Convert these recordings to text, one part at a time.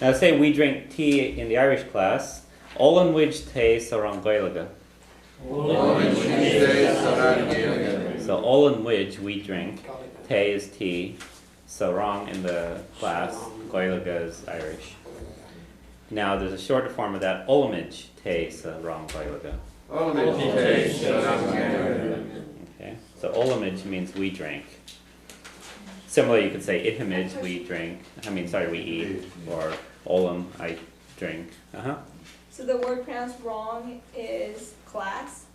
Now say we drink tea in the Irish class. Olin which te sarang Gaeilge. So Olin which we drink. Te is tea. Sarang in the class. Gaeilge is Irish. Now there's a shorter form of that. Olamij te sarang Gaeilge. Okay. So Olamij means we drink. Similarly, you could say ihimij, we drink. We eat. Or olam, I drink. So the word pronounced wrong is class?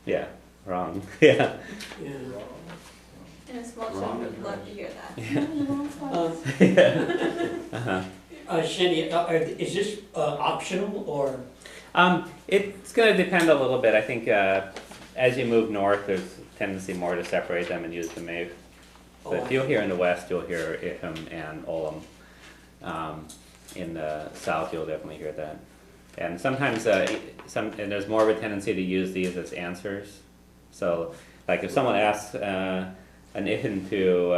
Yeah, wrong. Yeah. And a small children would love to hear that. Shanti, is this optional or? It's going to depend a little bit. I think as you move north, there's a tendency more to separate them and use the maeve. But you'll hear in the west, you'll hear ihim and olam. In the south, you'll definitely hear that. And sometimes and there's more of a tendency to use these as answers. So, like if someone asks an ihin to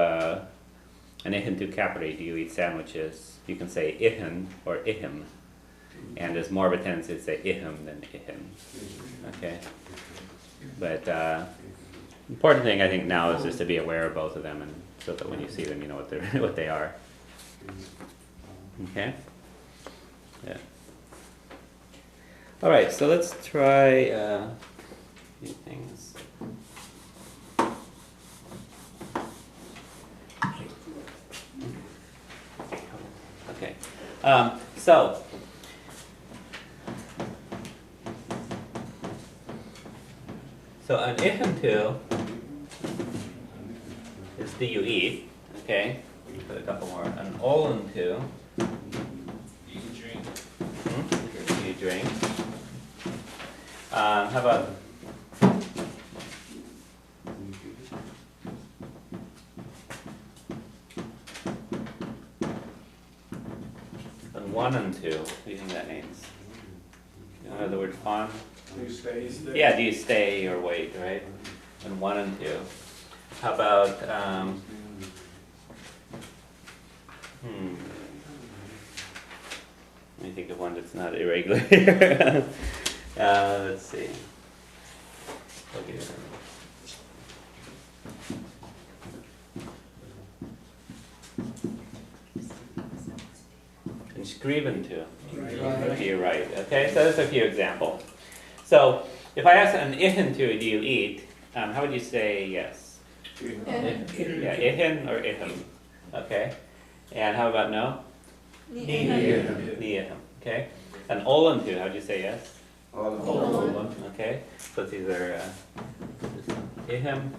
Capri, do you eat sandwiches? You can say ihin or ihim. And there's more of a tendency to say ihim than ihin. Okay? But important thing I think now is just to be aware of both of them, and so that when you see them, you know what they are. Okay? Yeah. All right, so let's try a few things. Okay. So an ihim is do you eat? Okay. Put a couple more. An olin to. Do you drink? How about and one and two? What do you think that means? You know the word fun? Do you stay? Yeah, do you stay or wait, right? And one and two. How about let me think of one that's not irregular here. Let's see. Okay. And skriven to. You're right. Okay, so there's a few examples. So if I ask an ihin to, do you eat? How would you say yes? Yeah, ihin or ihim. Okay. And how about no? Ni'ihim. Okay. An olin to, how do you say yes? Okay. So it's either ihim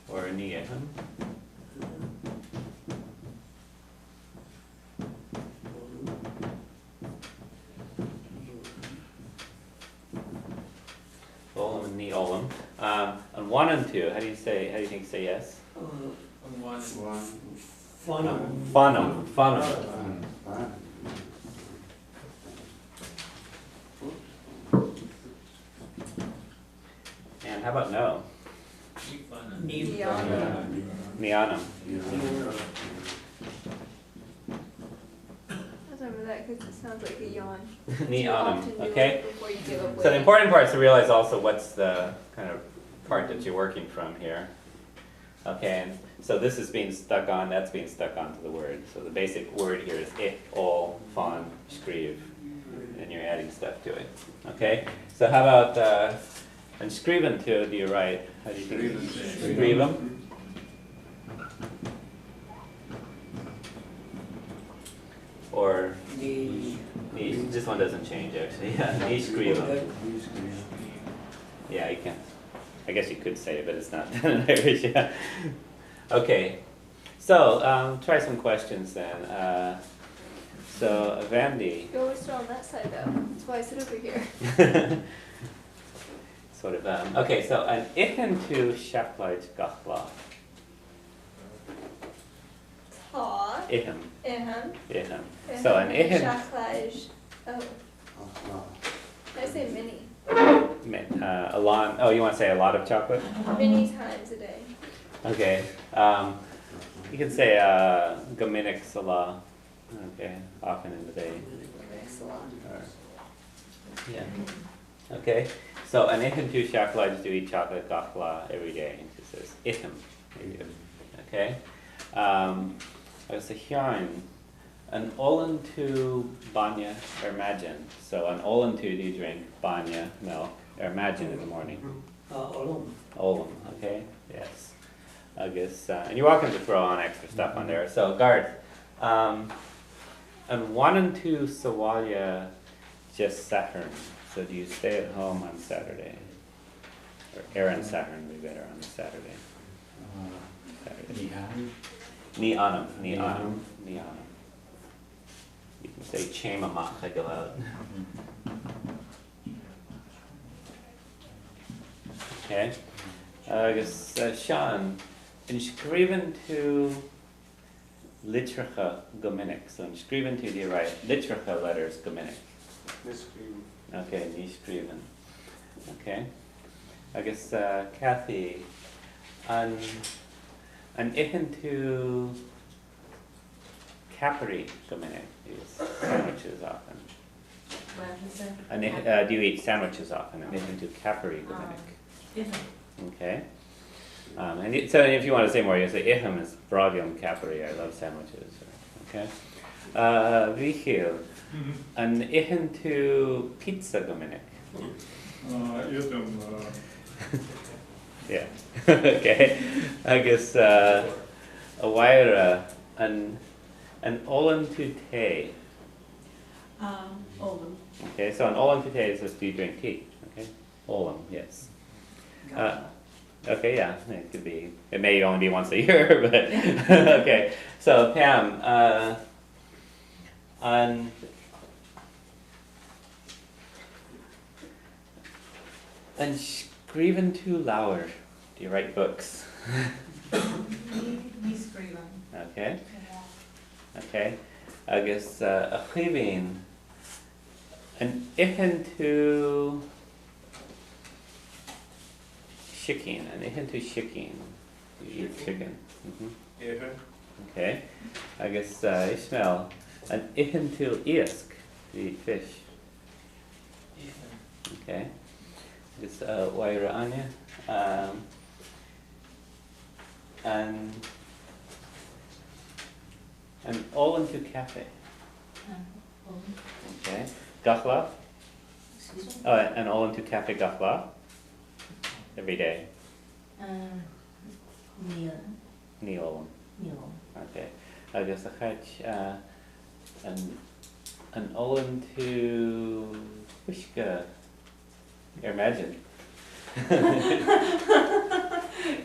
or ni'ihim. Olam and ni-olam. On one and two, how do you think you say yes? Funum. And how about no? Nianum. I remember that because it sounds like a yawn. Nianum. Okay. Before you give up So the important part is to realize also what's the kind of part that you're working from here. Okay, and so this is being stuck on, that's being stuck onto the word. So the basic word here is ich, ol, fon, skriv, and you're adding stuff to it. Okay, so how about, and skriven to, do you write? How do you think? Skriven. Or, this one doesn't change actually. Yeah, ni skriven. Yeah, you can. I guess you could say it, but it's not in Irish. Yeah. Okay. So try some questions then. So Vandy. You're always still on that side though. That's why I sit over here. Sort of. Okay. So an ichen to shaplaid gachla. Ta. Ichen. Ihan. Ichen. So an ichen. Shachlaj. Oh. I say many. A lot. Oh, you want to say a lot of chocolate? Many times a day. Okay. You can say gaminik salah. Okay, often in the day. Excellent. Or, yeah. Okay. So an ihan tu shaklaj do eat chocolate gachla every day. It says ihim. Okay. As a hyan, an olin tu banya or imagine. So an olin tu do you drink banya milk or imagine in the morning. Olum. Olin. Okay. Yes. I guess. And you're welcome to throw on extra stuff on there. So Garth. And one and two Sawalya just Saturn. So do you stay at home on Saturday? Or Aaron Saturn would be better on Saturday. Saturday. Ni anam. You can say chema mach out. Okay. I guess Sean, inschreven to Literacha Gominnik. So inschreven to the right. Literacha letters Gominnik. Okay, nischreven. Okay. I guess Kathy, an ihan to Capri Gominnik is sandwiches often. Do you eat sandwiches often? An ihan to Capri Gominnik. Okay. So if you want to say more, you say iham is bragium capri. I love sandwiches. Okay. Vichil, an ihan to pizza gominnik. Yeah. Okay. I guess a waira, an olan to te. Olum. Okay. So an olan to te is just do you drink tea? Okay. Olam, yes. Okay, yeah, it could be. It may only be once a year, but okay. So Pam, an skriven to lauer. Do you write books? We skriven. Okay. Okay. I guess a chivin. An ihan to chicken, an ihan to chicken. You eat chicken. Okay. I guess Ishmael, an ihan to isk. You eat fish. Okay. I guess Waira Anya. And all into cafe. Okay. Gachla. Oh, and all into cafe gachla. Every day. Neil. Okay. I guess a hatch an olin to Wishka. Imagine.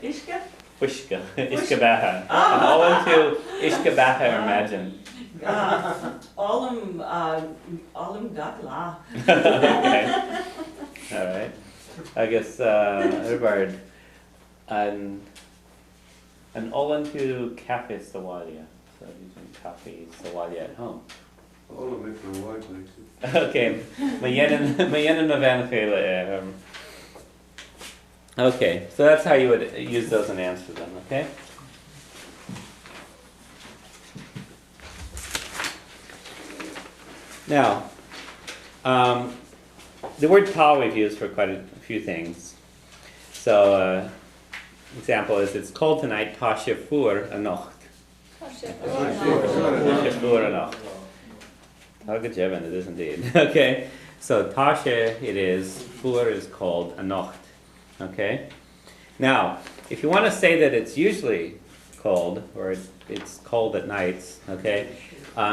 Ishka? Wishka. Ishkabaha. An olin to Ishkabaha, imagine. Olum gatla. Okay. Alright. I guess Ribard, an olin to cafe sawalia. So using cafe sawalia at home. All of it for a white makes it. Okay. Mayenin Navanfela. Okay, so that's how you would use those and answer them, okay? Now, the word ta we've used for quite a few things. So, example is it's cold tonight, ta shefur anocht. Shefur anocht. It is indeed. Okay, so tashe it is, fur is called anocht. Okay, now if you want to say that it's usually cold or it's cold at nights, okay,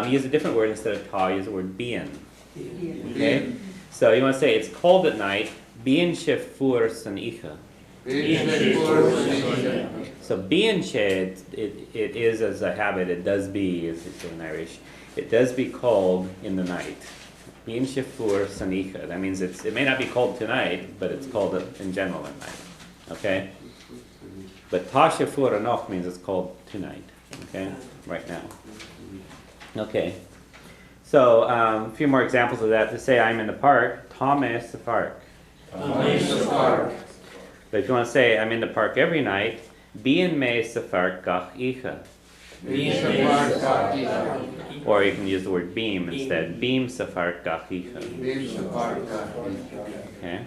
use a different word instead of ta. Use the word bien. Okay, so you want to say it's cold at night. Bien shefur sanicha. So bien she it is as a habit. It does be, as it's in Irish. It does be cold in the night. Bien shefur sanicha. That means it may not be cold tonight, but it's cold in general at night. Okay? But ta shefur anoch means it's cold tonight. Okay? Right now. Okay. So a few more examples of that. To say I'm in the park, ta me the park. But if you want to say I'm in the park every night, bien me the park gach icha. Or you can use the word beam instead. Beam safar gach Beam sa park, Okay.